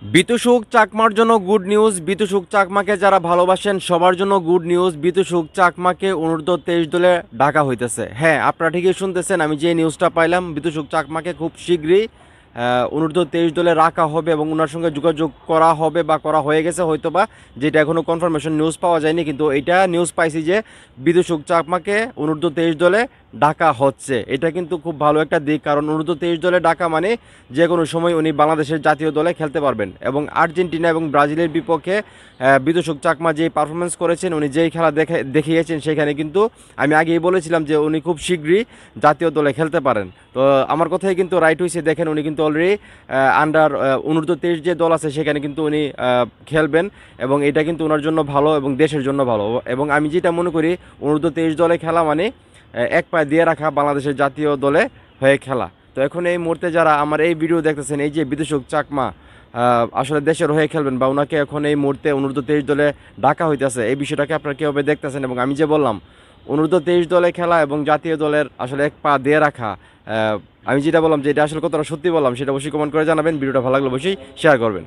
বিতুসুখ চাকমার জন্য good news. বিতুসুখ চাকমাকে যারা ভালোবাসেন সবার জন্য গুড নিউজ। বিতুসুখ চাকমাকে অনূর্ধ্ব 23 দলে ডাকা হইতেছে। হ্যাঁ, আপনারা ঠিকই শুনতেছেন, আমি যে নিউজটা পাইলাম বিতুসুখ চাকমাকে খুব শীঘ্রই অনূর্ধ্ব 23 দলে রাখা হবে এবং ওনার সঙ্গে যোগাযোগ করা হবে বা করা হয়ে গেছে হয়তোবা, যেটা এখনও কনফার্মেশন নিউজ পাওয়া যায়নি, কিন্তু এইটা নিউজ পাইছি যে বিতুসুখ চাকমাকে অনূর্ধ্ব 23 দলে ডাকা হচ্ছে। এটা কিন্তু খুব ভালো একটা দিক, কারণ অনূর্ধ্ব 23 দলে ডাকা মানে যে কোনো সময় উনি বাংলাদেশের জাতীয় দলে খেলতে পারবেন। এবং আর্জেন্টিনা এবং ব্রাজিলের বিপক্ষে বিতুসুখ চাকমা যেই পারফরমেন্স করেছেন, উনি যেই খেলা দেখিয়েছেন, সেখানে কিন্তু আমি আগেই বলেছিলাম যে উনি খুব শীঘ্রই জাতীয় দলে খেলতে পারেন। তো আমার কথাই কিন্তু রাইট হয়েছে। দেখেন, উনি কিন্তু অলরেডি অনূর্ধ্ব 23 যে দল আছে সেখানে কিন্তু উনি খেলবেন, এবং এটা কিন্তু ওনার জন্য ভালো এবং দেশের জন্য ভালো। এবং আমি যেটা মনে করি, অনূর্ধ্ব 23 দলে খেলা মানে এক পায়ে দিয়ে রাখা বাংলাদেশের জাতীয় দলে হয়ে খেলা। তো এখন এই মুহূর্তে যারা আমার এই ভিডিও দেখতেছেন, এই যে বিতুসুখ চাকমা আসলে দেশের হয়ে খেলবেন বা ওনাকে এখন এই মুহূর্তে অনূর্ধ্ব 23 দলে ডাকা হইতেছে, এই বিষয়টাকে আপনারা কীভাবে দেখতেছেন? এবং আমি যে বললাম অনূর্ধ্ব 23 দলে খেলা এবং জাতীয় দলের আসলে এক পা দিয়ে রাখা, আমি যেটা বললাম যে এটা আসলে কতটা সত্যি বললাম, সেটা অবশ্যই কমেন্ট করে জানাবেন। ভিডিওটা ভালো লাগলে অবশ্যই শেয়ার করবেন।